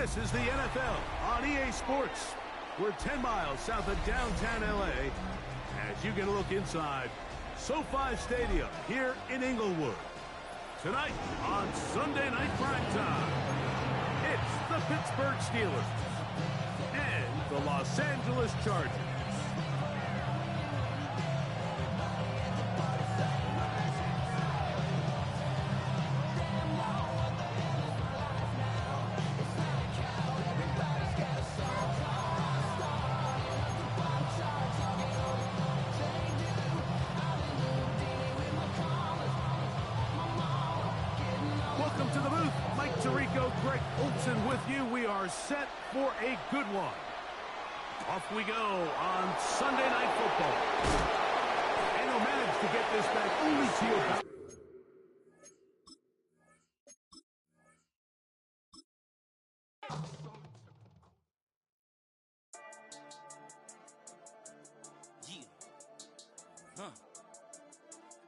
This is the NFL on EA Sports. We're 10 miles south of downtown LA as you get a look inside SoFi Stadium here in Inglewood. Tonight on Sunday Night Primetime, it's the Pittsburgh Steelers and the Los Angeles Chargers. Welcome to the booth. Mike Tirico, Greg Olsen with you. We are set for a good one. Off we go on Sunday Night Football. And they'll manage to get this back only to your...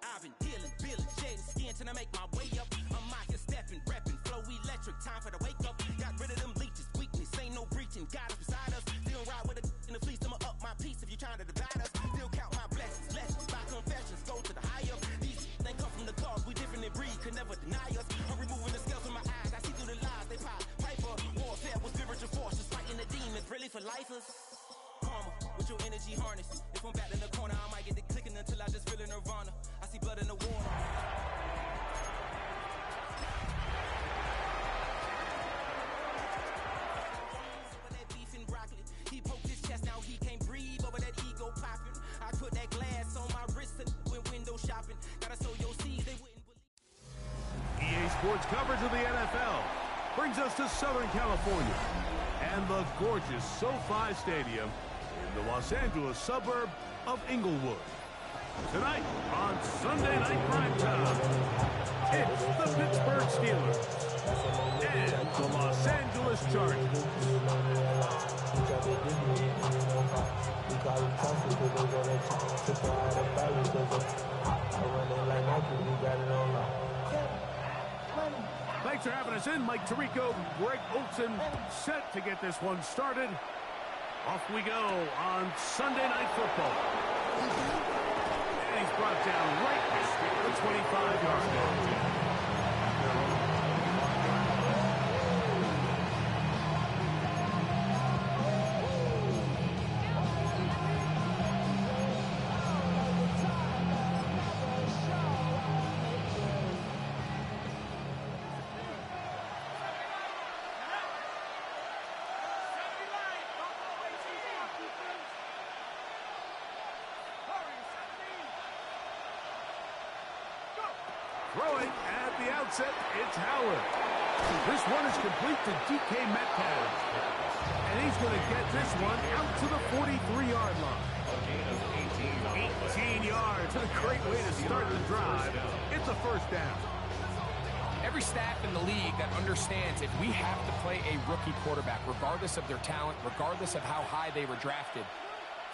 I've been dealing, shading skin till I make my way up. I'm out here stepping, repping, flow electric, time for the wake up. Got rid of them leeches, weakness, ain't no breaching. God is beside us, still ride with a in the fleece. I'ma up my piece if you're trying to divide us. Still count my blessings, lessons, by confessions, go to the higher. These they come from the cause, we different in breed, could never deny us. I'm removing the scales from my eyes, I see through the lies, they pop. Piper, warfare with spiritual forces, fighting the demons, really for lifers. Karma, with your energy harness. If I'm back in the corner, I might get the clicking until I just feel a nirvana. I see blood in the water. Over that beef and broccoli, he poked his chest, now he can't breathe over that ego popping. I put that glass on my wrist and went window shopping. Gotta sow your seeds, they wouldn't believe. EA Sports coverage of the NFL brings us to Southern California and the gorgeous SoFi Stadium in the Los Angeles suburb of Inglewood. Tonight on Sunday Night Primetime, it's the Pittsburgh Steelers and the Los Angeles Chargers. Thanks for having us in. Mike Tirico, Greg Olsen, set to get this one started. Off we go on Sunday Night Football. He's brought down right at the 25-yard line. Throwing at the outset, it's Howard. This one is complete to DK Metcalf. And he's going to get this one out to the 43-yard line. 18 yards. A great way to start the drive. It's a first down. Every staff in the league that understands if we have to play a rookie quarterback, regardless of their talent, regardless of how high they were drafted,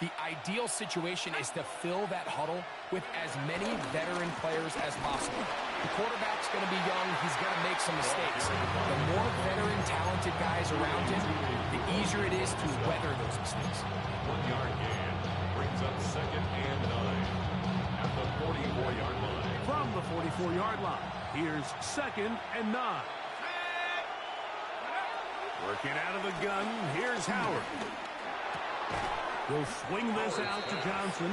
the ideal situation is to fill that huddle with as many veteran players as possible. The quarterback's going to be young. He's going to make some mistakes. The more veteran, talented guys around him, the easier it is to weather those mistakes. 1-yard gain brings up 2nd and 9 at the 44-yard line. From the 44-yard line, here's 2nd and 9. Working out of the gun, here's Howard. He'll swing this out to Johnson.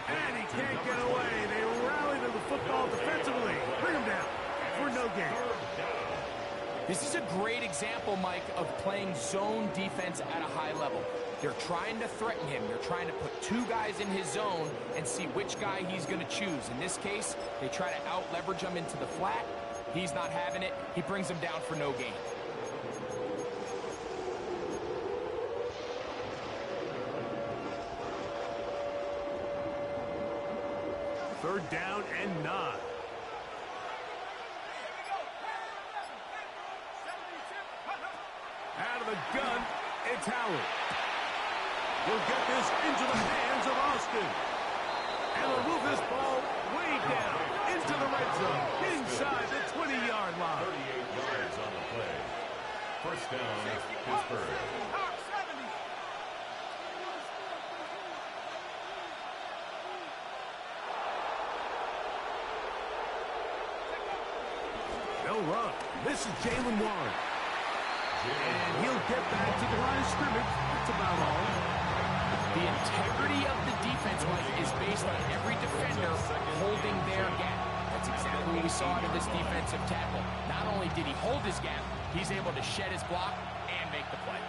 And he can't get away. They rally to the football defensively. Bring him down for no gain. This is a great example, Mike, of playing zone defense at a high level. They're trying to threaten him. They're trying to put two guys in his zone and see which guy he's going to choose. In this case, they try to out-leverage him into the flat. He's not having it. He brings him down for no gain. Third down and 9. Out of the gun, it's Howard. He'll get this into the hands of Austin. And they'll move this ball way down into the red zone, inside the 20-yard line. 38 yards on the play. First down, Pittsburgh. They'll run. This is Jalen Warren. And he'll get back to the line of scrimmage. That's about all. The integrity of the defense, Mike, is based on every defender holding their gap. That's exactly what we saw out of this defensive tackle. Not only did he hold his gap, he's able to shed his block and make the play.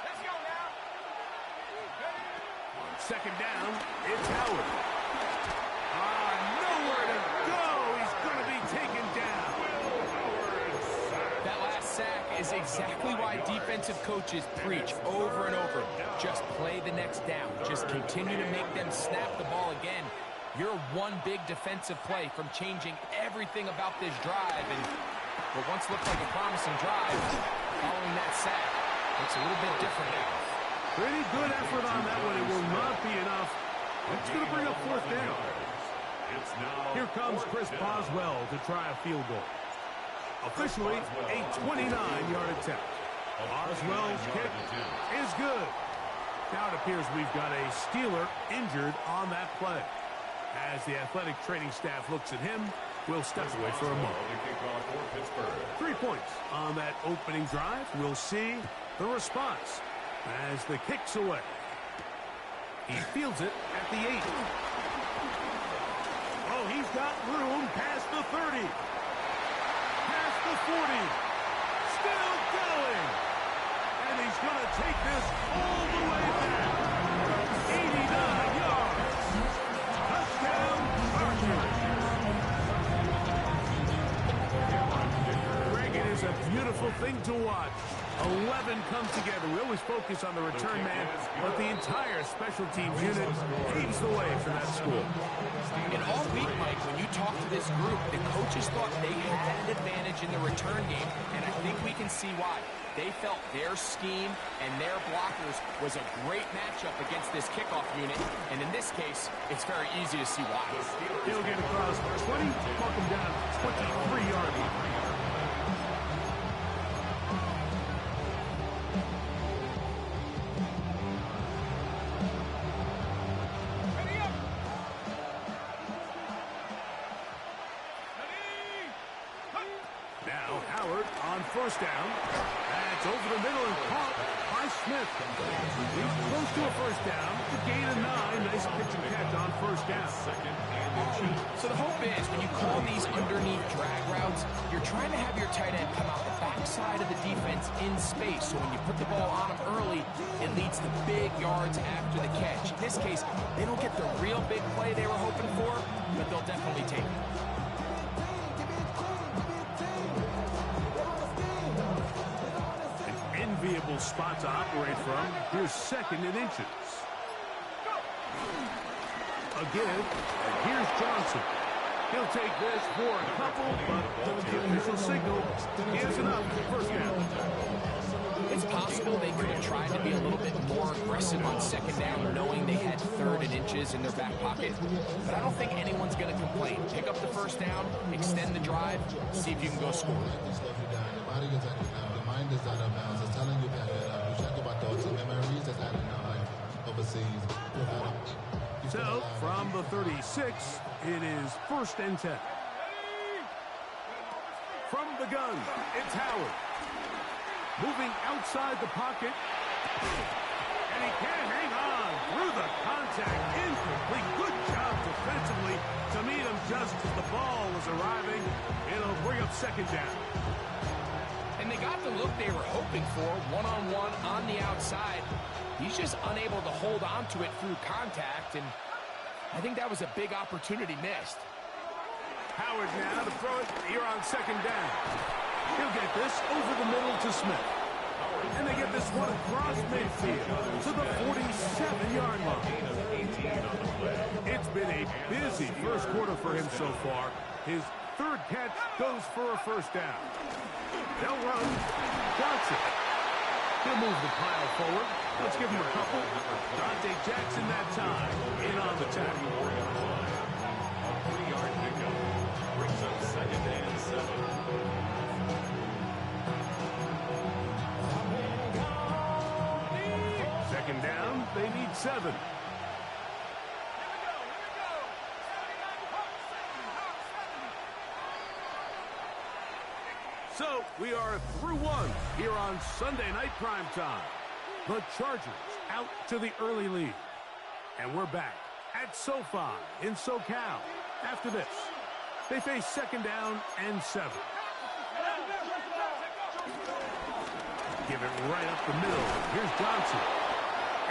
Let's go now. Second down, it's Howard. Nowhere to go. He's going to be taken down. That last sack is exactly why defensive coaches preach over and over. Just play the next down. Just continue to make them snap the ball again. You're one big defensive play from changing everything about this drive. And what once looked like a promising drive, following that sack, looks a little bit different now. Pretty good effort on that one. It will not be enough. It's going to bring up fourth down. Here comes Chris Boswell to try a field goal. Officially, a 29-yard attempt. Boswell's kick is good. Now it appears we've got a Steeler injured on that play. As the athletic training staff looks at him, we'll step away for a moment. 3 points on that opening drive. We'll see the response as the kick's away. He fields it at the 8. Oh, he's got room past the 30. Past the 40. Still going. And he's going to take this all the way back. 89 yards. Touchdown, Chargers. Greg, it is a beautiful thing to watch. 11 come together. We always focus on the return man, but the entire special teams unit paves the way for that score. And all week, Mike, when you talk to this group, the coaches thought they had an advantage in the return game, and I think we can see why. They felt their scheme and their blockers was a great matchup against this kickoff unit, and in this case, it's very easy to see why. He'll get across 20, mark him down 23-yard line. First down. That's over the middle and caught by Smith. He's close to a first down. The gain of 9. Nice pitch and catch on first down. So the hope is when you call these underneath drag routes, you're trying to have your tight end come out the backside of the defense in space. So when you put the ball on him early, it leads to big yards after the catch. In this case, they don't get the real big play they were hoping for, but they'll definitely take it. Enviable spot to operate from. Here's second and inches. Again, here's Johnson. He'll take this for a couple, but the official signal is enough. First down. It's possible they could have tried to be a little bit more aggressive on second down, knowing they had third and inches in their back pocket. But I don't think anyone's going to complain. Pick up the first down, extend the drive, see if you can go score. The mind is out of bounds. It's telling you that you check about thoughts and memories that's adding up like overseas. So, from the 36, it is first and 10. From the gun, it's Howard. Moving outside the pocket. And he can't hang on through the contact. Incomplete. Good job defensively to meet him just as the ball was arriving. It'll bring up second down. And they got the look they were hoping for, one-on-one on the outside. He's just unable to hold on to it through contact, and I think that was a big opportunity missed. Howard now to throw it here on second down. He'll get this over the middle to Smith. And they get this one across midfield to the 47-yard line. It's been a busy first quarter for him so far. His third catch goes for a first down. They'll run. Johnson. He'll move the pile forward. Let's give him a couple. Dante Jackson that time in on the tackle. A 3-yard pickup brings up second and 7. 7. So we are through one here on Sunday Night Primetime. The Chargers out to the early lead. And we're back at SoFi in SoCal. After this, they face 2nd down and 7. Give it right up the middle. Here's Johnson.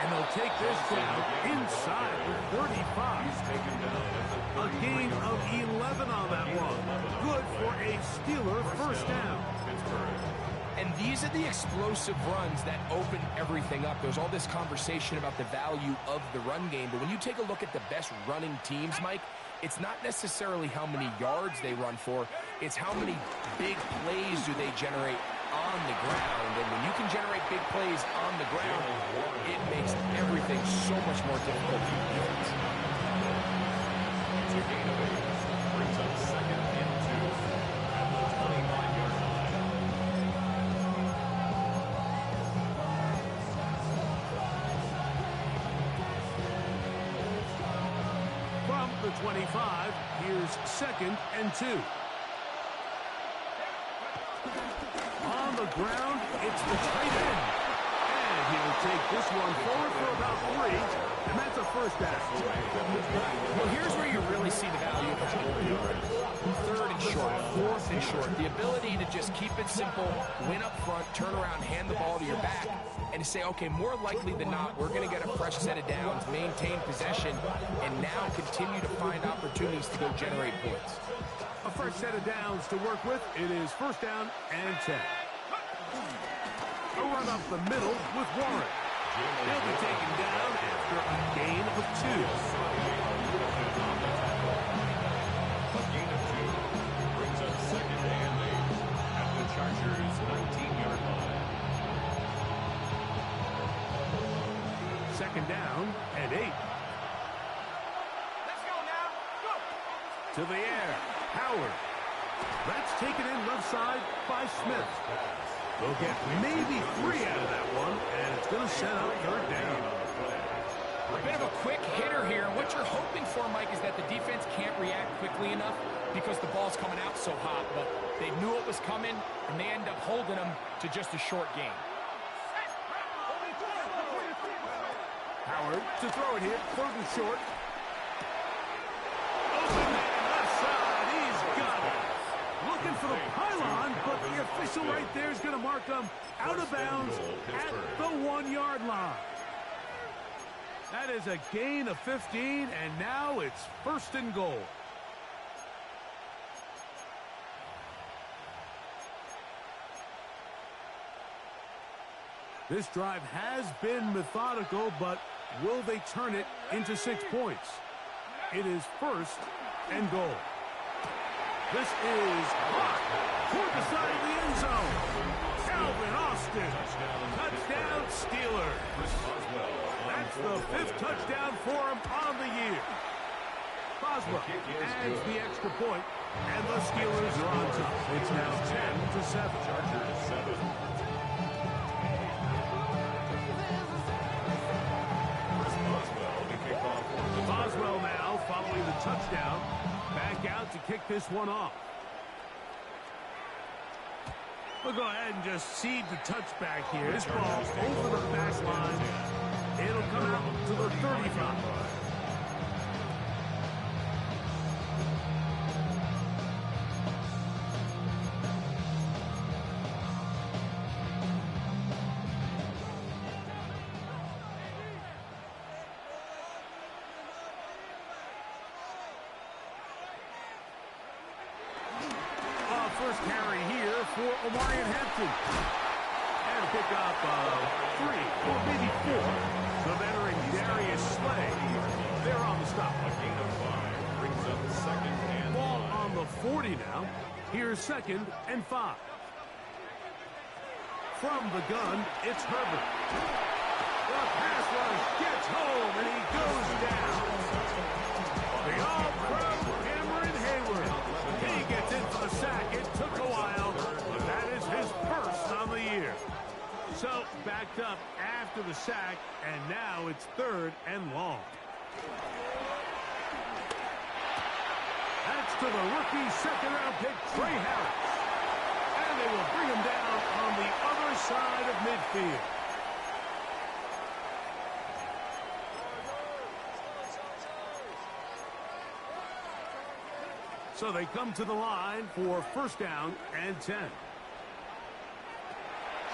And they'll take this down inside the 35. A gain of 11 on that one. Good for a Steeler first down. And these are the explosive runs that open everything up. There's all this conversation about the value of the run game, but when you take a look at the best running teams, Mike, it's not necessarily how many yards they run for, it's how many big plays do they generate on the ground. And when you can generate big plays on the ground, it makes everything so much more difficult for your defense. It's a gain of 8. Brings up 2nd and 2 at the 25-yard line. From the 25, here's 2nd and 2. On the ground, it's the tight end. And he'll take this one forward for about 3, and that's a first down. Well, here's where you really see the value of that. 3rd and short, 4th and short. The ability to just keep it simple, win up front, turn around, hand the ball to your back, and to say, okay, more likely than not, we're going to get a fresh set of downs, maintain possession, and now continue to find opportunities to go generate points. A fresh set of downs to work with. It is 1st down and 10. A run up the middle with Warren. He'll be taken down after a gain of 2. A gain of 2 brings up 2nd and 8 at the Chargers' 19-yard line. 2nd down and 8. Let's go now. Go. To the air. Howard. That's taken in left side by Smith. They'll get maybe 3 out of that one, and it's going to set up 3rd down. A bit of a quick hitter here. What you're hoping for, Mike, is that the defense can't react quickly enough because the ball's coming out so hot. But they knew it was coming, and they end up holding them to just a short gain. Howard to throw it here. 3rd and short. Open man left side. He's got it. Looking for the pylon, but the official right there is going to mark them out of bounds at the 1-yard line. That is a gain of 15, and now it's 1st and goal. This drive has been methodical, but will they turn it into 6 points? It is 1st and goal. This is hot toward the side of the end zone. Calvin Austin. Touchdown Steelers. That's the 5th touchdown for him on the year. Boswell adds the extra point, and the Steelers are on top. It's now 10-7. Chargers 7. Boswell now following the touchdown. Back out to kick this one off. We'll go ahead and just cede the touchback here. This ball over the back line. It'll come out to the 35. First carry here for Omarion Hampton. And a pickup of 3 or maybe 4. The veteran Darius Slay. They're on the stop. A gain of 5 brings up 2nd and Ball 5. on the 40 now. Here's 2nd and 5. From the gun, it's Herbert. The pass rush gets home, and he goes down. The all-pro Cameron Hayward. He gets in for the sack. It took a while, but that is his first on the year. So, backed up after after the sack, and now it's 3rd and long. That's to the rookie second-round pick, Trey Harris. And they will bring him down on the other side of midfield. So they come to the line for 1st down and 10.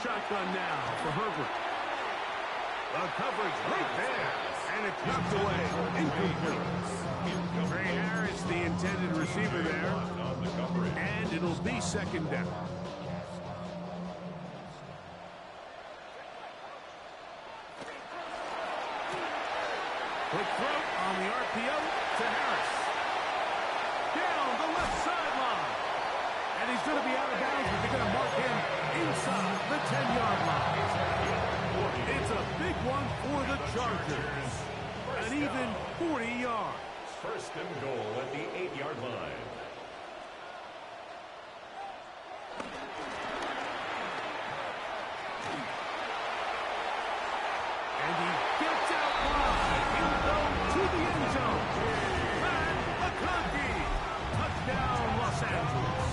Shotgun now for Herbert. The coverage right there. And it's knocked away. Incomplete. Trey Harris, the intended receiver there. And it'll be 2nd down. Quick throw on the RPO to Harris. Down the left sideline. And he's going to be out of bounds, but they're going to mark him inside the 10-yard line. It's a big one for the Chargers. An even 40 yards. 1st and goal at the 8-yard line. And he gets out wide. He'll go to the end zone. Matt McConkey. Touchdown, Los Angeles.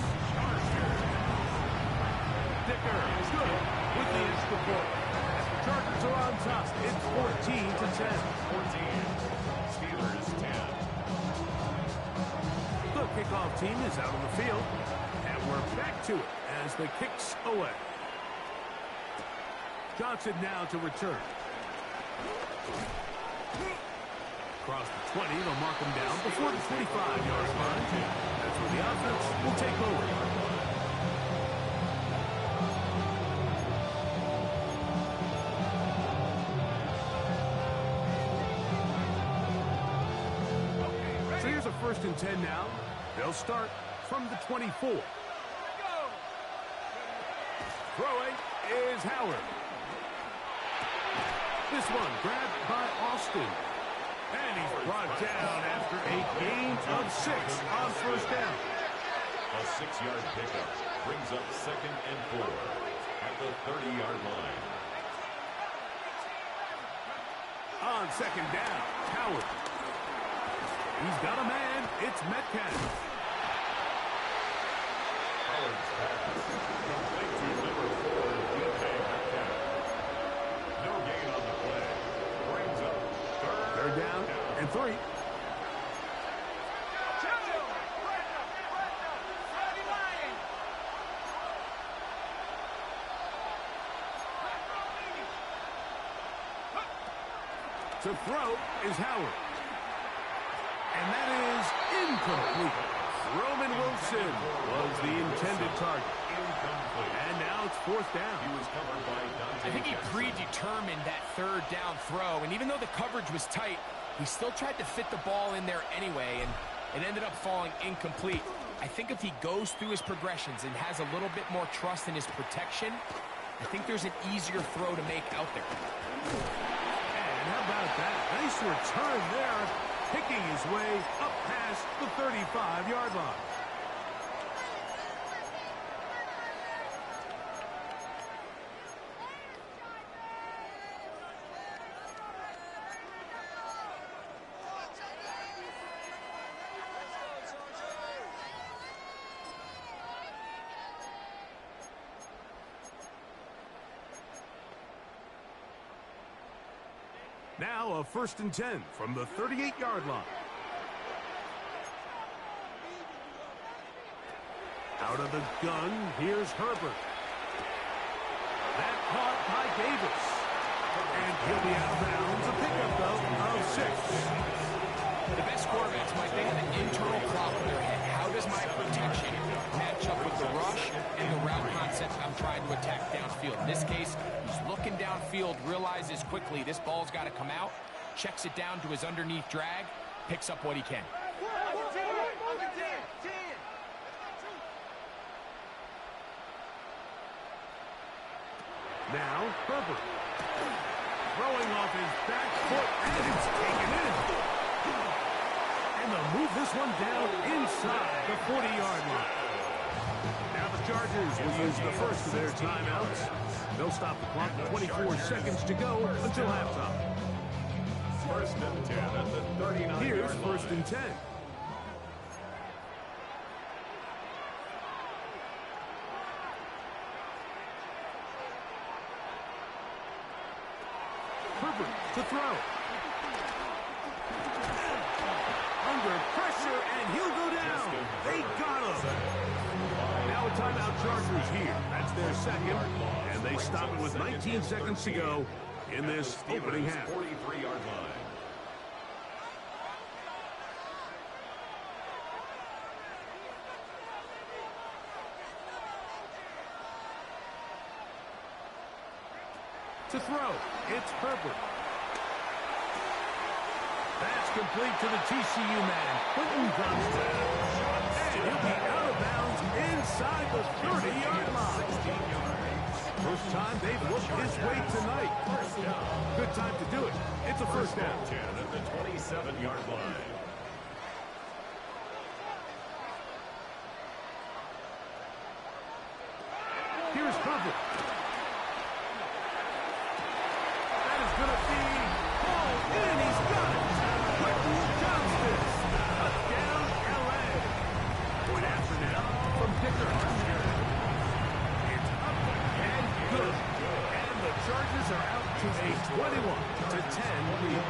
Dicker is good with the extra point. Chargers are on top. It's 14-10. 14. Steelers 10. The kickoff team is out on the field. And we're back to it as the kick's away. Johnson now to return. Across the 20, they'll mark him down before the 25-yard line. That's where the offense will take over. So here's a 1st and 10 now. They'll start from the 24. Throwing is Howard. This one grabbed by Austin. And he's brought down after a gain of 6 on 1st down. A 6-yard pickup brings up 2nd and 4 at the 30-yard line. On 2nd down, Howard. He's got a man. It's Metcalf. Howard's pass complete to number 4, DK Metcalf. No gain on the play. Brings up 3rd down and 3. To throw is Howard. And that is incomplete. Roman Wilson was the intended target. incomplete. And now it's 4th down. He was covered by Dante. I think he predetermined that 3rd down throw, and even though the coverage was tight, he still tried to fit the ball in there anyway, and it ended up falling incomplete. I think if he goes through his progressions and has a little bit more trust in his protection, I think there's an easier throw to make out there. And how about that? Nice return there, picking his way up past the 35-yard line. Now a 1st and 10 from the 38-yard line. Out of the gun, here's Herbert. That caught by Davis. And he'll be out of bounds. A pickup, though, of 6. The best quarterbacks, Mike, they have an internal clock in their head. How does my protection match up with the rush and the route concept I'm trying to attack downfield? In this case, he's looking downfield, realizes quickly this ball's got to come out, checks it down to his underneath drag, picks up what he can. Now, Herbert. Throwing off his back foot, and it's taken in. And they'll move this one down inside the 40-yard line. Now the Chargers will use the first of their timeouts. They'll stop the clock with 24 seconds to go until halftime. First and 10 at the 39-yard Here's line. first and 10. Herbert to throw. Under pressure, and he'll go down. They got him. Now a timeout Chargers here. That's their second, and they stop it with 19 seconds to go in this opening half. 43-yard line. To throw, it's Herbert. That's complete to the TCU man, Quentin Johnston. And he'll be out of bounds inside the 30-yard line. First time they've looked his way tonight. Good time to do it. It's a first down. 10 at the 27-yard line. Here's Herbert. That is going to be hauled in. He's got it. Quentin Johnston. Touchdown, L.A. Point after now from Dicker. It's up and good. And the Chargers are out to a 21-10 lead.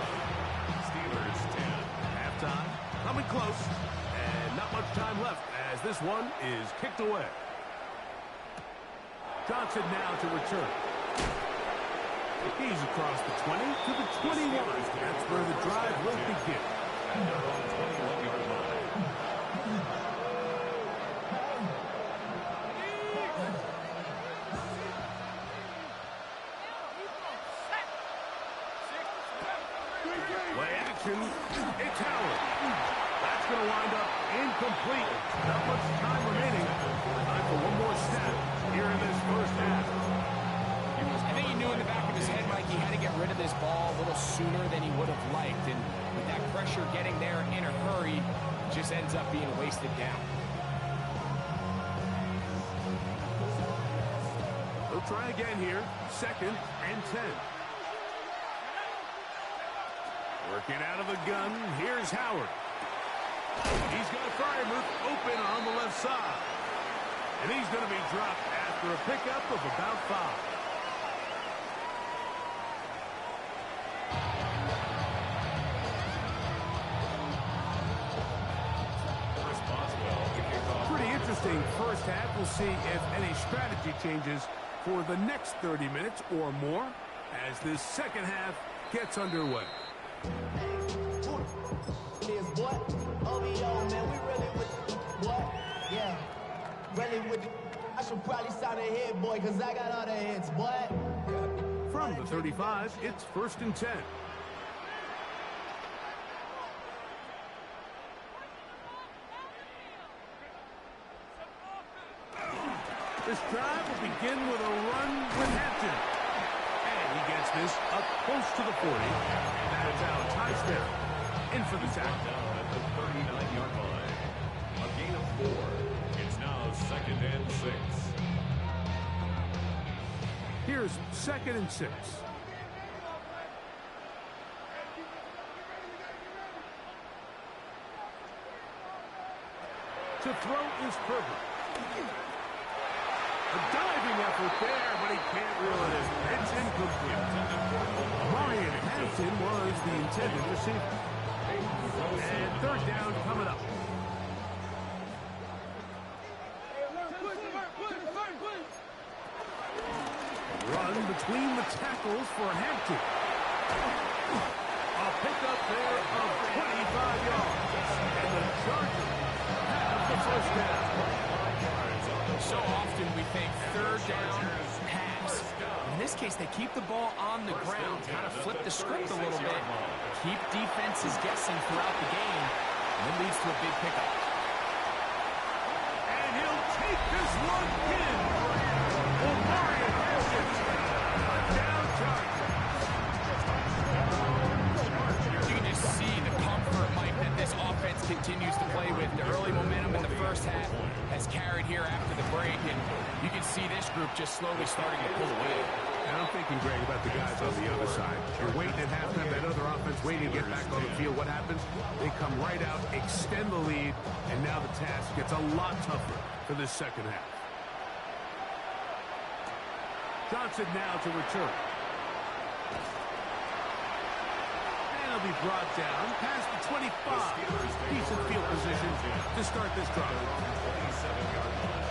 Steelers 10. Halftime, coming close, and not much time left as this one is kicked away. Johnson now to return. He's across the 20 to the 21. That's where the drive will begin. And they're on the 21-yard line. Play action. It's Howard. That's going to wind up incomplete. Not much time remaining. Time for one more snap here in this first half. I think he knew in the back of his head, Mike, he had to get rid of this ball a little sooner than he would have liked. And with that pressure getting there in a hurry, it just ends up being wasted down. They'll try again here. Second and 10. Working out of the gun. Here's Howard. He's got Fryermuth open on the left side. And he's going to be dropped after a pickup of about 5. Pretty interesting first half. We'll see if any strategy changes for the next 30 minutes or more as this second half gets underway. Is what? OVO, man, we really with what? Yeah, really with I should probably sign a hit, boy, because I got all the hits, what? From the 35, it's first and 10. This drive will begin with a run with Hampton. And he gets this up close to the 40. And that is out. Ties down. In for the tackle. Down at the 39-yard line. A gain of 4. It's now second and 6. Here's second and 6. To throw is Herbert. A diving effort there, but he can't reel it in. It's incomplete. Marion Hampton was the intended receiver. And third down coming up. Run between the tackles for Hampton. A pickup there of 25 yards. And the Chargers have the first down. So often we think third down, pass. In this case, they keep the ball on the ground, kind of flip the script a little bit, keep defenses guessing throughout the game, and it leads to a big pickup. And he'll take this one in. Marion Hampton. Touchdown Chargers. You can just see the comfort, Mike, that this offense continues to play with. The early momentum in the first half has carried here after the break, and you can see this group just slowly starting to pull away. And I'm thinking, Greg, about the guys on the other side. You're waiting at halftime, that other offense waiting to get back on the field. What happens? They come right out, extend the lead, and now the task gets a lot tougher for this second half. Johnson now to return. And he'll be brought down past the 25. Decent field position to start this drive. 27-yard line.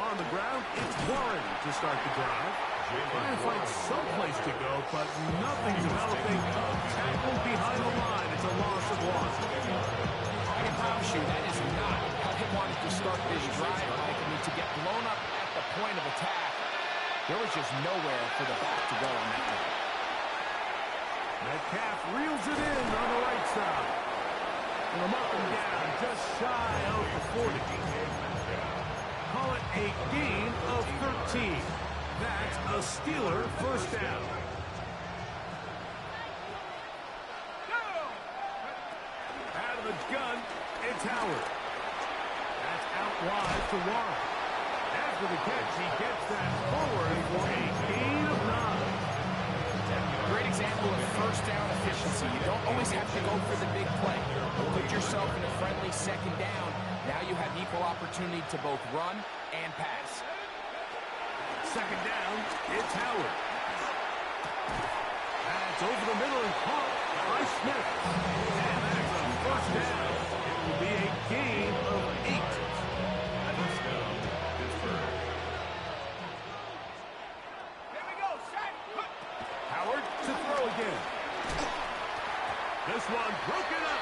On the ground, it's Warren to start the drive. Trying to find someplace to go, but nothing developing. Tackled behind the line. It's a loss of one. I can promise you that is not how he wanted to start this drive, Mike. I mean, to get blown up at the point of attack, there was just nowhere for the back to go on that one. Metcalf reels it in on the right side. And I'm up and down, just shy of the 40. Call it a gain of 13. That's a Steeler first down. Out of the gun, it's Howard. That's out wide to Warren. After the catch, he gets that forward for a gain of 9. Great example of first down efficiency. You don't always have to go for the big play. Put yourself in a friendly second down. Now you have equal opportunity to both run and pass. Second down, it's Howard. That's over the middle and caught by Smith. And that's a first down. It will be a gain of 8. First down, Pittsburgh. Howard to throw again. This one broken up.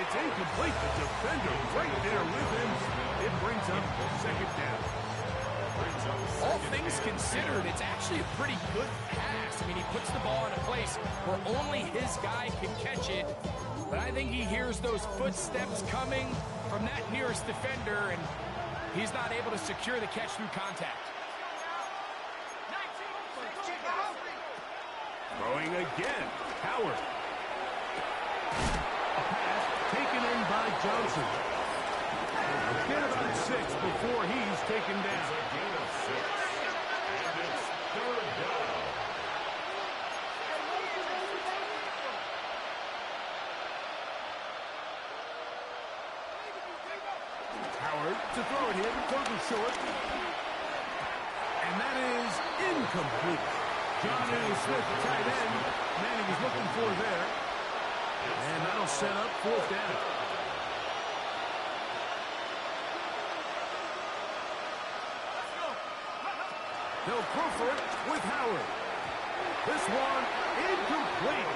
It's incomplete. The defender right there with him. It brings up second down. All things considered, it's actually a pretty good pass. I mean, he puts the ball in a place where only his guy can catch it. But I think he hears those footsteps coming from that nearest defender, and he's not able to secure the catch through contact. Throwing again. Howard. A pass taken in by Johnson. Get about 6 before he's taken down. A gain of 6. And it's third down. Howard to throw it here. Third and short. And that is incomplete. Johnny Smith, the tight end. Man he was looking for there. And that'll set up fourth down. They'll go for it with Howard. This one incomplete.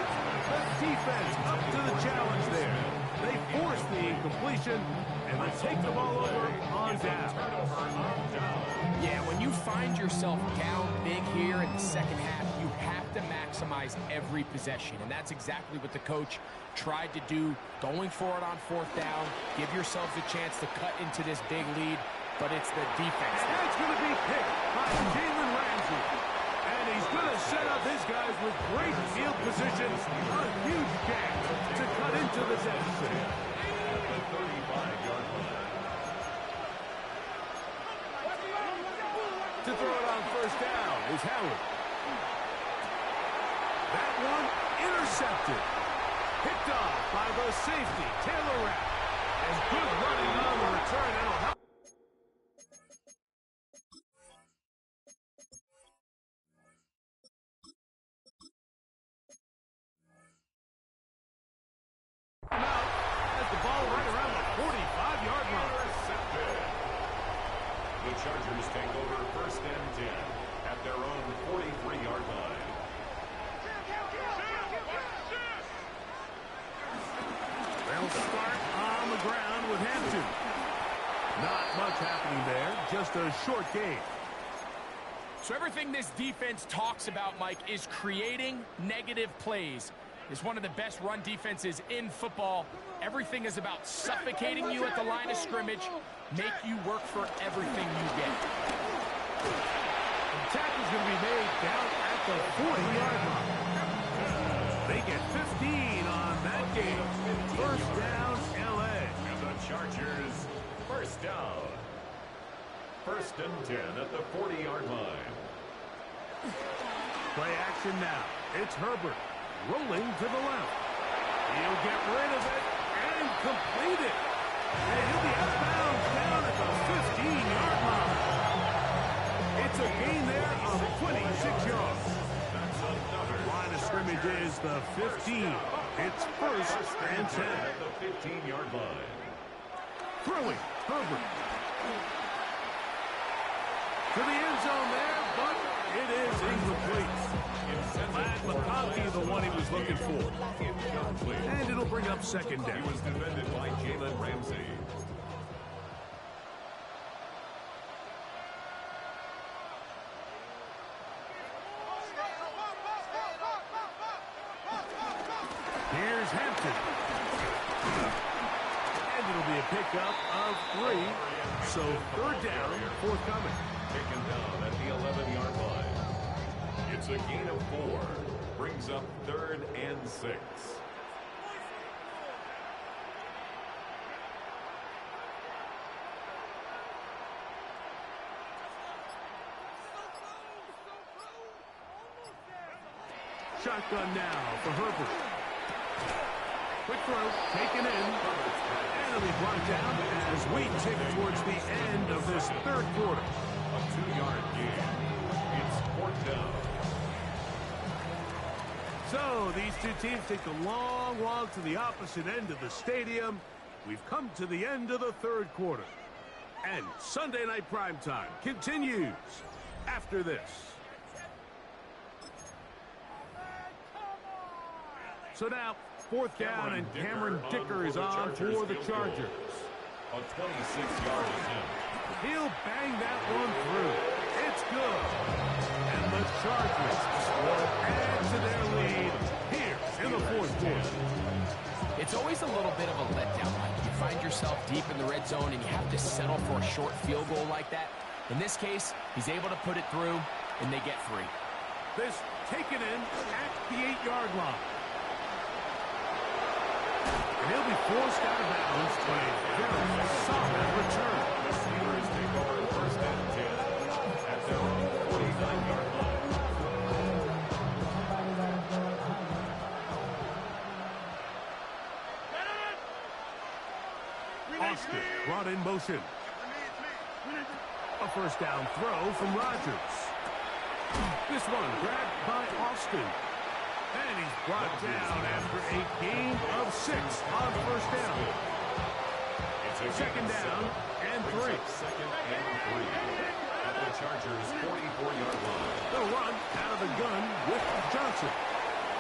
The defense up to the challenge there. They force the incompletion, and they take the ball over on down. Yeah, when you find yourself down big here in the second half, you have to maximize every possession, and that's exactly what the coach tried to do, going for it on fourth down. Give yourselves a chance to cut into this big lead, but it's the defense. And that's going to be picked by Jalen Ramsey. And he's going to set up his guys with great field position. A huge gap to cut into the deficit. At the 35-yard line. To throw it on first down is Howard. That one intercepted. Picked off by the safety, Taylor Rapp. And good running on the return. That'll help. Has the ball right around the 45-yard line. Intercepted. The Chargers take over first and 10 at their own 43-yard line. They'll start on the ground with Hampton. Not much happening there, just a short gain. So everything this defense talks about, Mike, is creating negative plays. It's one of the best run defenses in football. Everything is about suffocating you at the line of scrimmage, make you work for everything you get. going to be made down at the 40-yard line. They get 15 on that game. First down, L.A. And the Chargers, first down. First and 10 at the 40-yard line. Play action now. It's Herbert rolling to the left. He'll get rid of it and complete it. And he'll be out of bounds down at the 15-yard line. It's a gain there of 26 yards. Line of scrimmage is the 15. It's first and 10 at the 15-yard line. Throwing, Herbert. To the end zone there, but it is incomplete. Matt McConkey, the one he was looking for. And it'll bring up second down. He was defended by Jalen Ramsey. Here's Hampton. And it'll be a pickup of 3. So third down, forthcoming. Taken down at the 11-yard line. It's a gain of 4. Brings up third and 6. Shotgun now for Herbert. Quick throw, taken in. And it'll be brought down as we tick towards the end of this third quarter. A 2-yard gain. It's fourth down. So these two teams take a long walk to the opposite end of the stadium. We've come to the end of the third quarter. And Sunday Night Primetime continues after this. So now, fourth down, and Cameron Dicker is on for the Chargers. A 26-yard attempt. He'll bang that one through. It's good. And the Chargers will add to their lead here in the fourth quarter. It's always a little bit of a letdown. Like you find yourself deep in the red zone and you have to settle for a short field goal like that. In this case, he's able to put it through, and they get 3. This taken in at the 8-yard line. And he'll be forced out of bounds by a very solid return. The Steelers take over first and 10 at their own 49-yard line. Austin brought in motion. A first down throw from Rodgers. This one grabbed by Austin. And he's brought down after a gain of 6 on first down. Second down and 3. Second and 3 at the Chargers' 44-yard line. They'll run out of the gun with Johnson.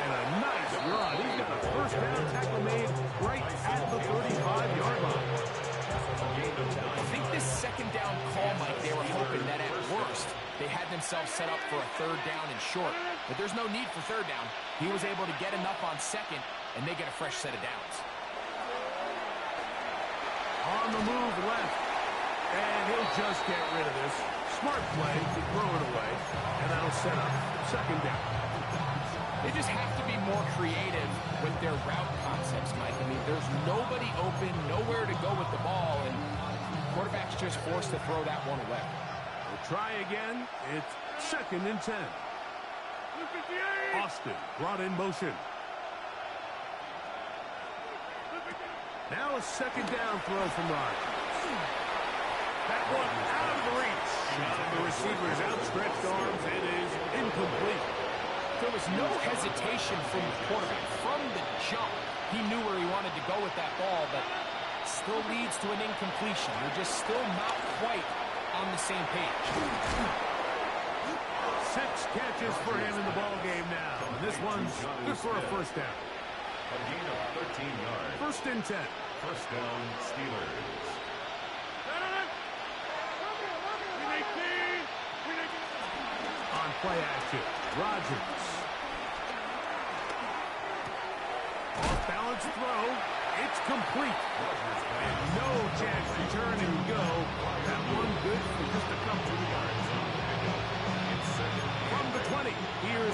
And a nice run. He's got a first down tackle made right at the 35-yard line. I think this second down call, Mike, they were hoping that at worst they had themselves set up for a third down and short. But there's no need for third down. He was able to get enough on second, and they get a fresh set of downs. On the move left. And he'll just get rid of this. Smart play to throw it away. And that'll set up second down. They just have to be more creative with their route concepts, Mike. I mean, there's nobody open, nowhere to go with the ball, and quarterback's just forced to throw that one away. We'll try again. It's second and 10. Austin brought in motion. Now a second down throw from Rodgers. That one out of the reach. Out of the receiver's outstretched arms. It is incomplete. There was no hesitation from the quarterback. From the jump, he knew where he wanted to go with that ball, but still leads to an incompletion. They're just still not quite on the same page. 6 catches for him in the ball game now. And this one's good for a first down. A gain of 13 yards. First and 10. First down, Steelers. On play action, Rodgers. Off-balance throw. It's complete. And no chance to turn and go. That one good for just a couple of yards. It's second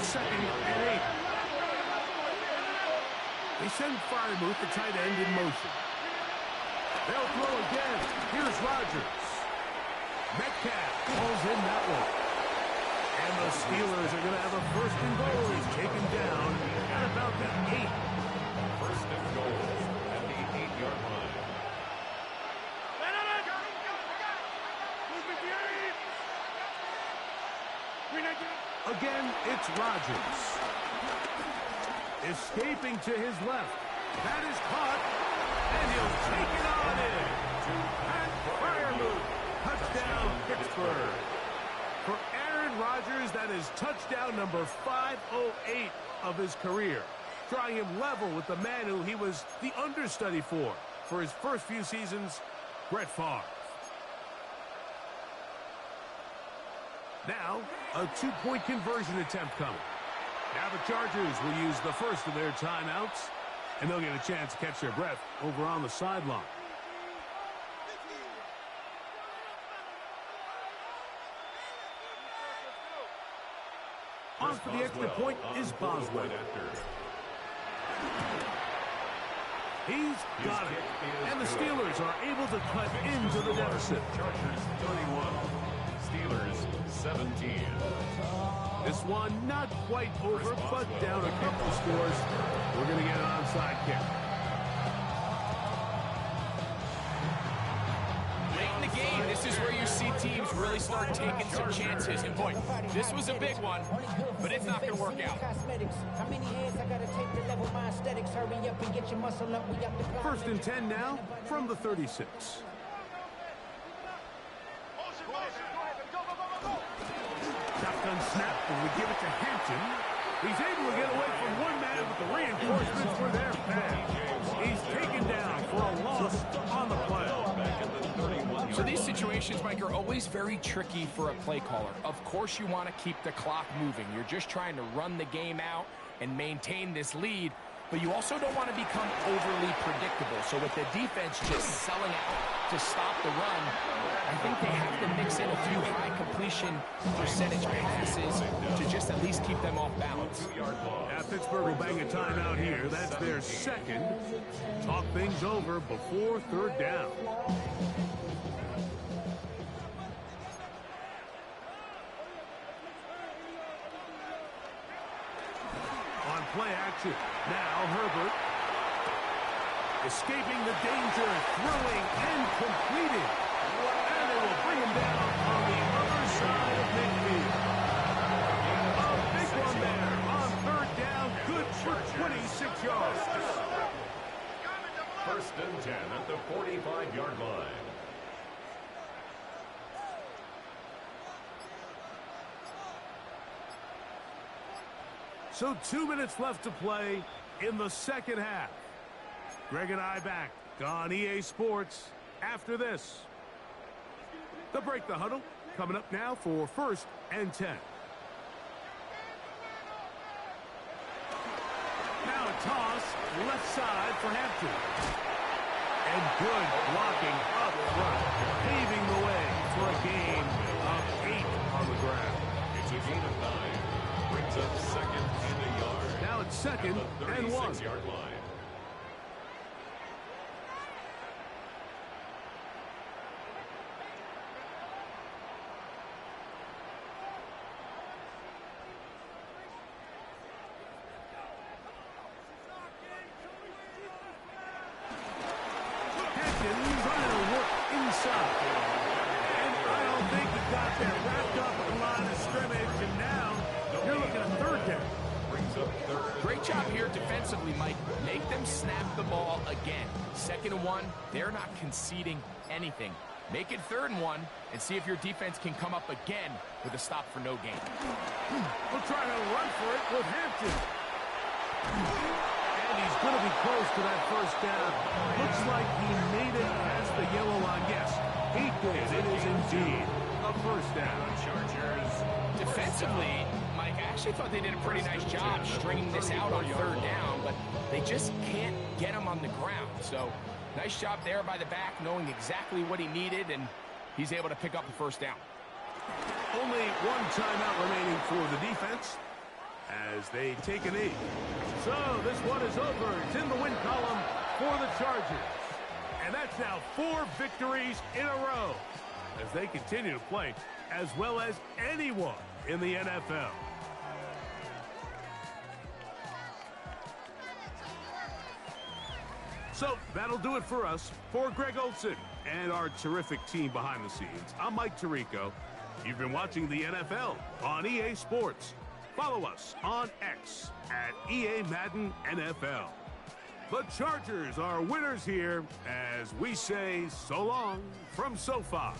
second and 8. They send Firemouth, the tight end, in motion. They'll throw again. Here's Rodgers. Metcalf pulls in that one. And the Steelers are going to have a first and goal. He's taken down at about the 8. First and goal at the 8-yard line. Again, it's Rodgers. Escaping to his left. That is caught. And he'll take it on in. Pat Firemouth. Touchdown, Pittsburgh. For Aaron Rodgers, that is touchdown number 508 of his career. Drawing him level with the man who he was the understudy for his first few seasons, Brett Favre. Now, a 2-point conversion attempt coming. Now the Chargers will use the first of their timeouts, and they'll get a chance to catch their breath over on the sideline. On for the extra point is Boswell. He's got it, and the Steelers are able to cut into the deficit. Chargers 31, Steelers 17. This one not quite over, but down a couple scores. We're going to get an onside kick. Late in the game, this is where you see teams really start taking some chances. And boy, this was a big one, but it's not going to work out. First and 10 now from the 36. Shotgun snap, and we give it to Hampton. He's able to get away from one man, but the reinforcements were there fast. He's taken down for a loss on the play. So these situations, Mike, are always very tricky for a play caller. Of course you want to keep the clock moving. You're just trying to run the game out and maintain this lead, but you also don't want to become overly predictable. So with the defense just selling out to stop the run, I think they have to mix in a few high completion percentage passes to just at least keep them off balance. Now Pittsburgh will bang a timeout here. That's their second. Talk things over before third down. On play action. Now Herbert. Escaping the danger, throwing and completing. And they will bring him down on the other side of midfield. A big one there on third down, good for 26 yards. First and 10 at the 45-yard line. So 2 minutes left to play in the second half. Greg and I back on EA Sports after this. The break the huddle coming up now for first and 10. Now a toss left side for Hampton. And good blocking up front, paving the way for a gain of 8 on the ground. It's a gain of 9. Brings up second and a yard. Now it's second and 1. 36-yard line. Mike, make them snap the ball again. Second and 1, they're not conceding anything. Make it third and 1 and see if your defense can come up again with a stop for no gain. We'll try to run for it with Hampton. And he's going to be close to that first down. Looks like he made it past the yellow line. Yes, he did. It is indeed a first down. Chargers. Defensively, Mike, I actually thought they did a pretty nice job stringing this out on third down, but they just can't get him on the ground. So nice job there by the back, knowing exactly what he needed, and he's able to pick up the first down. Only one timeout remaining for the defense. as they take a knee. So this one is over. It's in the win column for the Chargers. And that's now 4 victories in a row as they continue to play as well as anyone in the NFL. So that'll do it for us. For Greg Olson and our terrific team behind the scenes, I'm Mike Tirico. You've been watching the NFL on EA Sports. Follow us on X at EA Madden NFL. The Chargers are winners here as we say so long from SoFi.